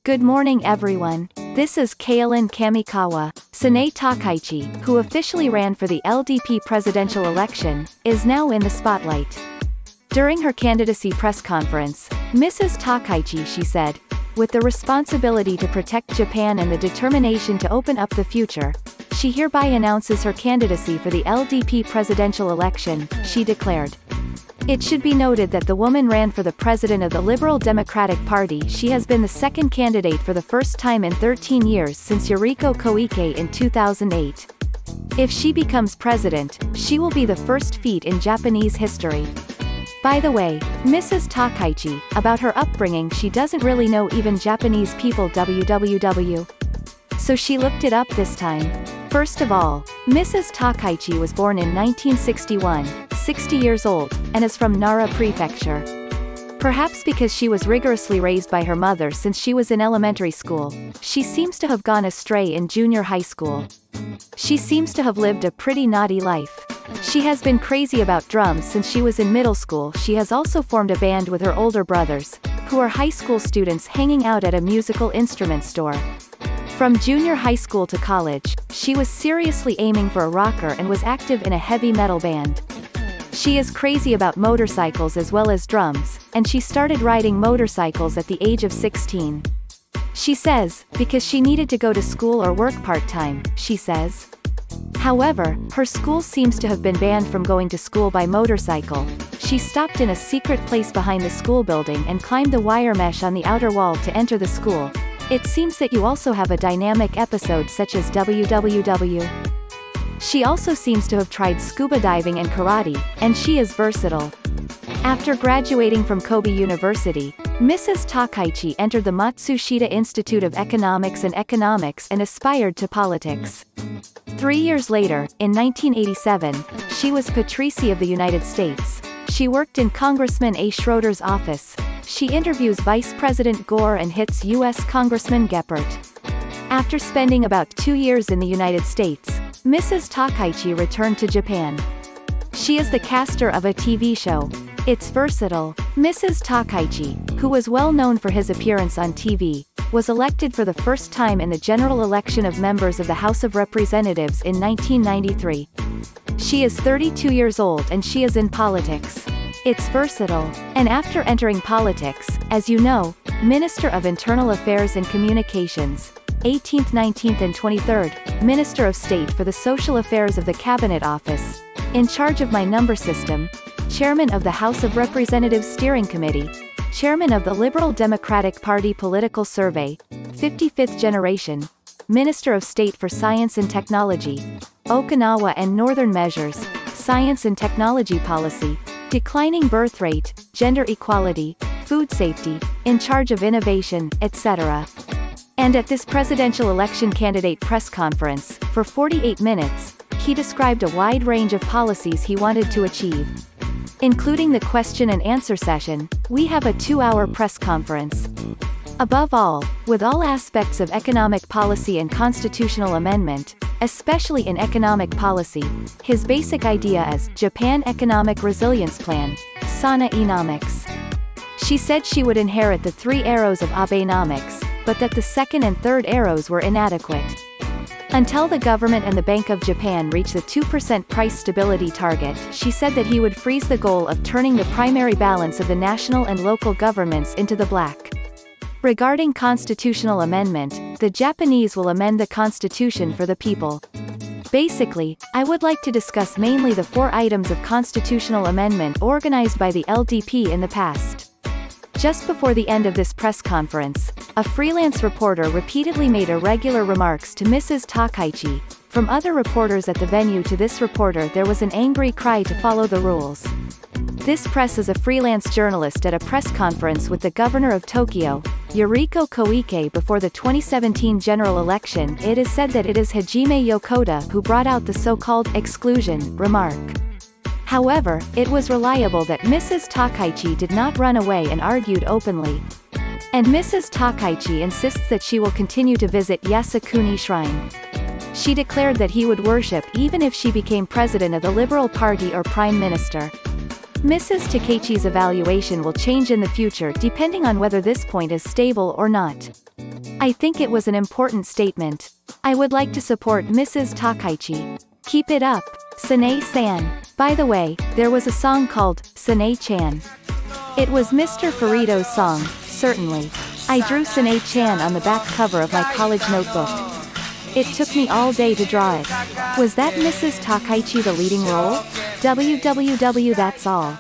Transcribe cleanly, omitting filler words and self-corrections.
Good morning everyone. This is Kailin Kamikawa. Sanae Takaichi, who officially ran for the LDP presidential election, is now in the spotlight. During her candidacy press conference, Mrs. Takaichi said, "With the responsibility to protect Japan and the determination to open up the future, she hereby announces her candidacy for the LDP presidential election," she declared. It should be noted that the woman ran for the president of the Liberal Democratic Party. She has been the second candidate for the first time in 13 years since Yuriko Koike in 2008. If she becomes president, she will be the first feat in Japanese history. By the way, Mrs. Takaichi, about her upbringing, she doesn't really know even Japanese people www. So she looked it up this time. First of all, Mrs. Takaichi was born in 1961, 60 years old, and is from Nara Prefecture. Perhaps because she was rigorously raised by her mother since she was in elementary school, she seems to have gone astray in junior high school. She seems to have lived a pretty naughty life. She has been crazy about drums since she was in middle school. She has also formed a band with her older brothers, who are high school students hanging out at a musical instrument store. From junior high school to college, she was seriously aiming for a rocker and was active in a heavy metal band. She is crazy about motorcycles as well as drums, and she started riding motorcycles at the age of 16. She says, because she needed to go to school or work part-time, she says. However, her school seems to have been banned from going to school by motorcycle. She stopped in a secret place behind the school building and climbed the wire mesh on the outer wall to enter the school. It seems that you also have a dynamic episode such as www. She also seems to have tried scuba diving and karate, and she is versatile. After graduating from Kobe University, Mrs. Takaichi entered the Matsushita Institute of Economics and aspired to politics. 3 years later, in 1987, she was Patrici of the United States. She worked in Congressman A. Schroeder's office. She interviews Vice President Gore and hits U.S. Congressman Geppert. After spending about 2 years in the United States, Mrs. Takaichi returned to Japan. She is the caster of a TV show. It's versatile. Mrs. Takaichi, who was well known for his appearance on TV, was elected for the first time in the general election of members of the House of Representatives in 1993. She is 32 years old and she is in politics. It's versatile. And after entering politics, as you know, Minister of Internal Affairs and Communications, 18th, 19th and 23rd, Minister of State for the Social Affairs of the Cabinet Office, in charge of my number system, Chairman of the House of Representatives Steering Committee, Chairman of the Liberal Democratic Party Political Survey, 55th Generation, Minister of State for Science and Technology, Okinawa and Northern Measures, Science and Technology Policy, Declining Birth Rate, Gender Equality, Food Safety, in charge of Innovation, etc. And at this presidential election candidate press conference, for 48 minutes, he described a wide range of policies he wanted to achieve. Including the question and answer session, we have a 2-hour press conference. Above all, with all aspects of economic policy and constitutional amendment, especially in economic policy, his basic idea is Japan Economic Resilience Plan, Sana-enomics. She said she would inherit the 3 arrows of Abenomics, but that the second and third arrows were inadequate. Until the government and the Bank of Japan reach the 2% price stability target, she said that he would freeze the goal of turning the primary balance of the national and local governments into the black. Regarding constitutional amendment, the Japanese will amend the constitution for the people. Basically, I would like to discuss mainly the 4 items of constitutional amendment organized by the LDP in the past. Just before the end of this press conference, a freelance reporter repeatedly made irregular remarks to Mrs. Takaichi. From other reporters at the venue to this reporter there was an angry cry to follow the rules. This press is a freelance journalist at a press conference with the governor of Tokyo, Yuriko Koike, before the 2017 general election. It is said that it is Hajime Yokota who brought out the so-called exclusion remark. However, it was reliable that Mrs. Takaichi did not run away and argued openly. And Mrs. Takaichi insists that she will continue to visit Yasukuni Shrine. She declared that he would worship even if she became president of the Liberal Party or Prime Minister. Mrs. Takaichi's evaluation will change in the future depending on whether this point is stable or not. I think it was an important statement. I would like to support Mrs. Takaichi. Keep it up, Sanae-san. By the way, there was a song called Sanae-chan. It was Mr. Furito's song, certainly. I drew Sanae-chan on the back cover of my college notebook. It took me all day to draw it. Was that Mrs. Takaichi the leading role? That's all.